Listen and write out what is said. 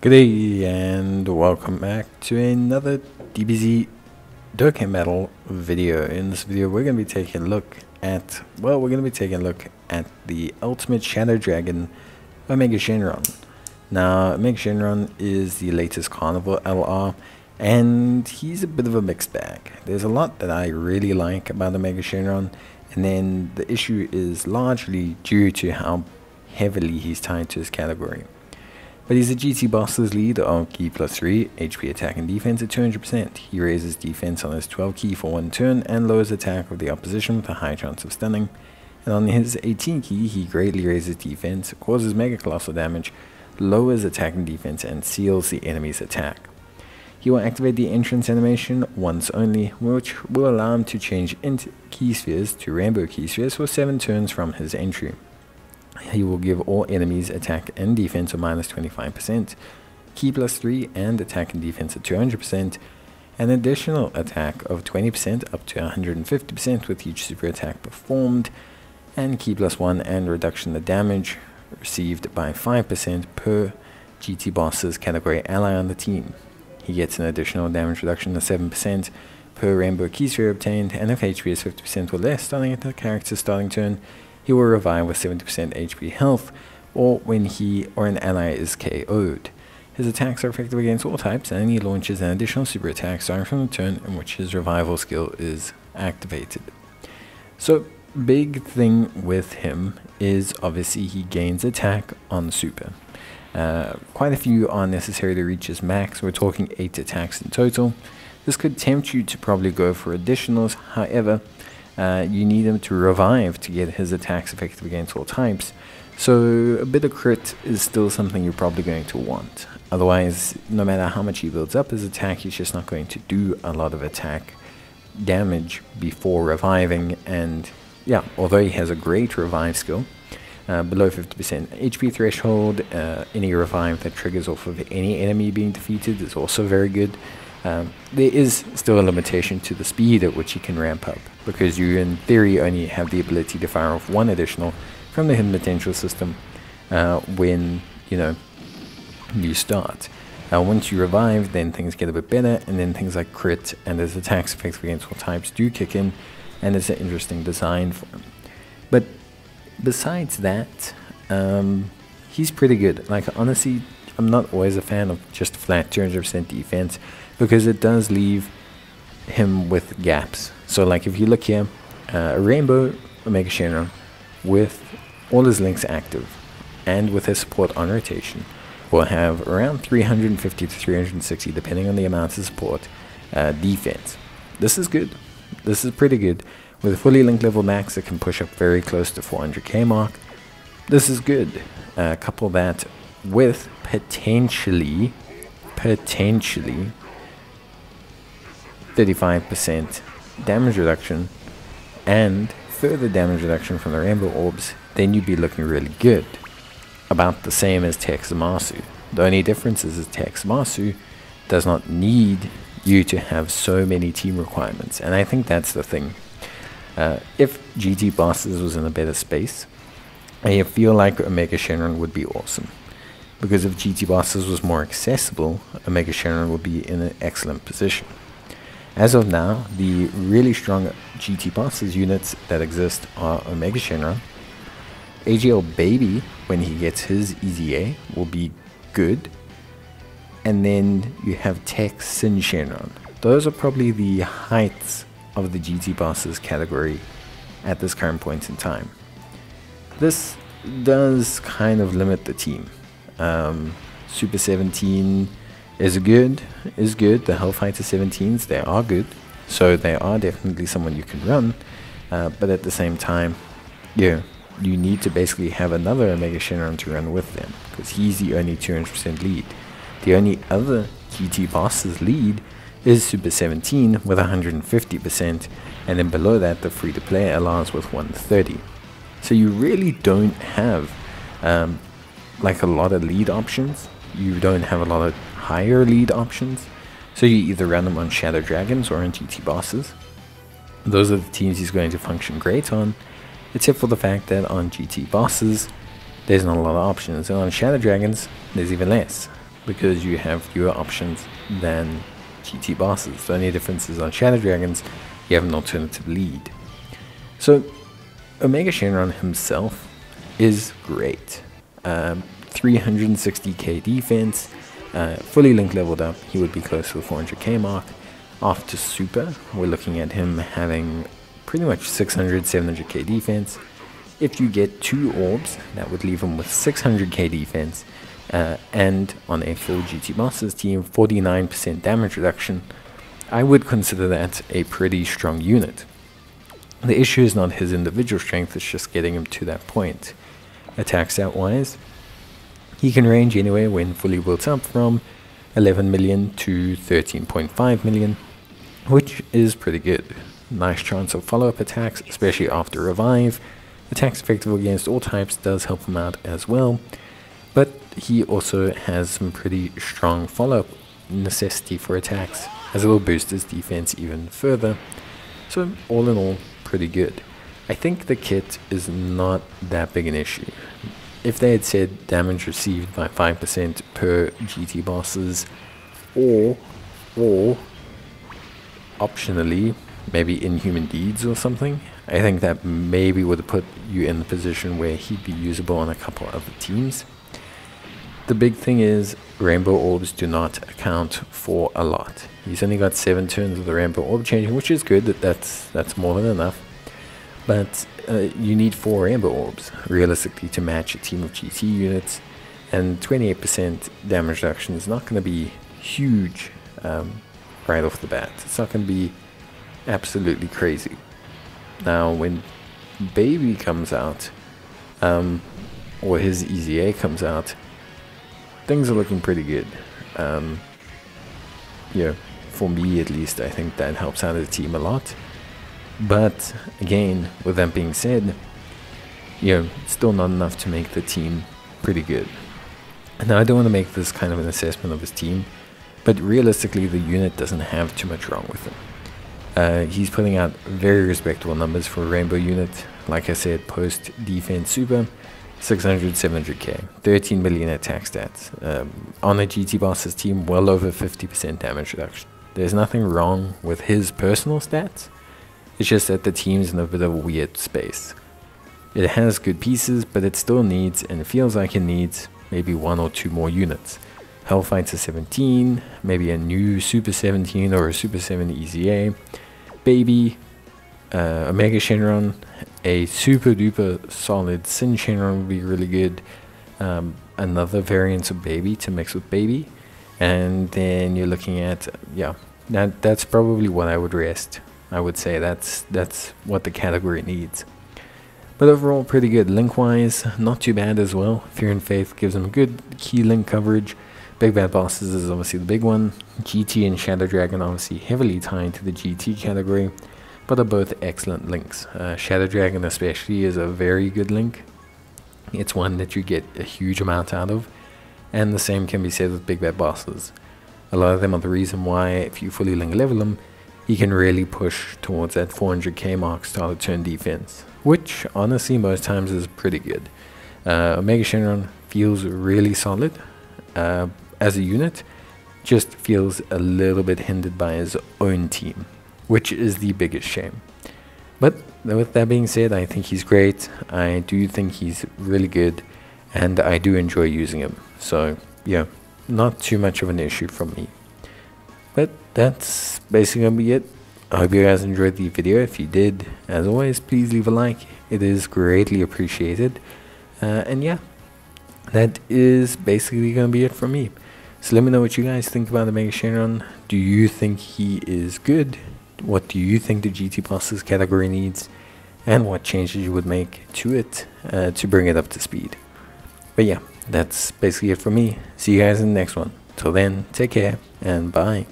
Good day and welcome back to another DBZ Dokkan Battle video. In this video we're going to be taking a look at, the Ultimate Shadow Dragon Omega Shenron. Now Omega Shenron is the latest Carnival LR and he's a bit of a mixed bag. There's a lot that I really like about Omega Shenron, and then the issue is largely due to how heavily he's tied to his category. But he's a GT Bosses lead of key +3, HP attack and defense at 200%. He raises defense on his 12 key for 1 turn and lowers attack of the opposition with a high chance of stunning. And on his 18 key, he greatly raises defense, causes mega colossal damage, lowers attack and defense, and seals the enemy's attack. He will activate the entrance animation once only, which will allow him to change into key spheres to rainbow key spheres for 7 turns from his entry. He will give all enemies attack and defense of -25%, key +3 and attack and defense at 200%, an additional attack of 20% up to 150% with each super attack performed, and key +1 and reduction the damage received by 5% per GT Bosses category ally on the team. He gets an additional damage reduction of 7% per rainbow key sphere obtained, and if HP is 50% or less starting at the character's starting turn, he will revive with 70% HP health, or when he or an ally is KO'd. His attacks are effective against all types, and he launches an additional super attack starting from the turn in which his revival skill is activated. So, big thing with him is obviously he gains attack on super. Quite a few are necessary to reach his max. We're talking 8 attacks in total. This could tempt you to probably go for additionals, however, you need him to revive to get his attacks effective against all types, so a bit of crit is still something you're probably going to want. Otherwise, no matter how much he builds up his attack, he's just not going to do a lot of attack damage before reviving. And yeah, although he has a great revive skill, below 50% HP threshold, any revive that triggers off of any enemy being defeated is also very good. There is still a limitation to the speed at which you can ramp up, because you in theory only have the ability to fire off 1 additional from the hidden potential system when you start. Once you revive, then things get a bit better, and then things like crit and his attacks effective against all types do kick in, and it's an interesting design for him. But besides that, he's pretty good. Like, honestly, I'm not always a fan of just flat 200% defense, because it does leave him with gaps. So like if you look here, a Rainbow Omega Shenron with all his links active and with his support on rotation will have around 350 to 360, depending on the amount of support, defense. This is good. This is pretty good. With a fully linked level max, it can push up very close to 400k mark. This is good. Couple that with potentially 35% damage reduction and further damage reduction from the rainbow orbs, then you'd be looking really good. About the same as Texamasu. The only difference is Texamasu does not need you to have so many team requirements, and I think that's the thing. If GT Bosses was in a better space, I feel like Omega Shenron would be awesome. Because if GT Bosses was more accessible, Omega Shenron would be in an excellent position. As of now, the really strong GT Bosses units that exist are Omega Shenron, AGL Baby, when he gets his EZA, will be good, and then you have Tex and Shenron. Those are probably the heights of the GT Bosses category at this current point in time. This does kind of limit the team. Super 17 is good. The Hellfighter 17s, they are good, so they are definitely someone you can run, but at the same time, yeah, you need to basically have another Omega Shenron to run with them, because he's the only 200% lead. The only other GT Bosses lead is Super 17 with 150%, and then below that the free-to-play LRs with 130. So you really don't have like a lot of lead options. You don't have a lot of higher lead options, so you either run them on Shadow Dragons or on GT Bosses. Those are the teams he's going to function great on, except for the fact that on GT Bosses there's not a lot of options, and on Shadow Dragons there's even less. because you have fewer options than GT bosses. The only difference is on Shadow Dragons, you have an alternative lead. So Omega Shenron himself is great. 360k defense, fully link leveled up, he would be close to the 400k mark. After super, we're looking at him having pretty much 600-700k defense. If you get 2 orbs, that would leave him with 600k defense, and on a full GT Masters team, 49% damage reduction. I would consider that a pretty strong unit. The issue is not his individual strength, it's just getting him to that point. Attack stat wise, he can range anywhere when fully built up from 11 million to 13.5 million, which is pretty good. Nice chance of follow-up attacks, especially after revive. Attacks effective against all types does help him out as well, but he also has some pretty strong follow-up necessity for attacks, as it will boost his defense even further. So all in all, pretty good. I think the kit is not that big an issue. If they had said damage received by 5% per GT bosses, or optionally maybe Inhuman Deeds or something, I think that maybe would have put you in the position where he'd be usable on a couple other teams. The big thing is Rainbow Orbs do not account for a lot. He's only got 7 turns of the Rainbow Orb changing, which is good, that's more than enough. But you need 4 Rainbow Orbs, realistically, to match a team of GT units, and 28% damage reduction is not going to be huge right off the bat. It's not going to be absolutely crazy. Now when Baby comes out, or his EZA comes out, things are looking pretty good. Yeah, for me at least, I think that helps out the team a lot. But again, with that being said, still not enough to make the team pretty good. Now I don't want to make this kind of an assessment of his team, but realistically the unit doesn't have too much wrong with him. He's putting out very respectable numbers for a Rainbow unit. Like I said, post defense super, 600-700k, 13 million attack stats. On a GT Bosses team, well over 50% damage reduction. There's nothing wrong with his personal stats. It's just that the team's in a bit of a weird space. It has good pieces, but it still needs, and it feels like it needs, maybe 1 or 2 more units. Hellfighter 17, maybe a new Super 17 or a Super 7 EZA. Baby, Omega Shenron, a super duper solid Sin Shenron would be really good. Another variant of Baby to mix with Baby. And then you're looking at, that's probably what I would rest. I would say that's what the category needs. But overall, pretty good. Link-wise, not too bad as well. Fear and Faith gives them good key link coverage. Big Bad Bosses is obviously the big one. GT and Shadow Dragon obviously heavily tied to the GT category, but are both excellent links. Shadow Dragon especially is a very good link. It's one that you get a huge amount out of, and the same can be said with Big Bad Bosses. A lot of them are the reason why, if you fully link level them, you can really push towards that 400k mark start of turn defense, which honestly most times is pretty good. Omega Shenron feels really solid as a unit, just feels a little bit hindered by his own team, which is the biggest shame. But with that being said, I think he's great. I do think he's really good, and I do enjoy using him. So yeah, not too much of an issue from me. But that's basically gonna be it. I hope you guys enjoyed the video. If you did, as always, please leave a like. It is greatly appreciated. And yeah, that is basically gonna be it from me. So let me know what you guys think about the Omega Shenron. Do you think he is good? What do you think the GT Bosses category needs? And what changes you would make to it to bring it up to speed? But yeah, that's basically it for me. See you guys in the next one. Till then, take care and bye.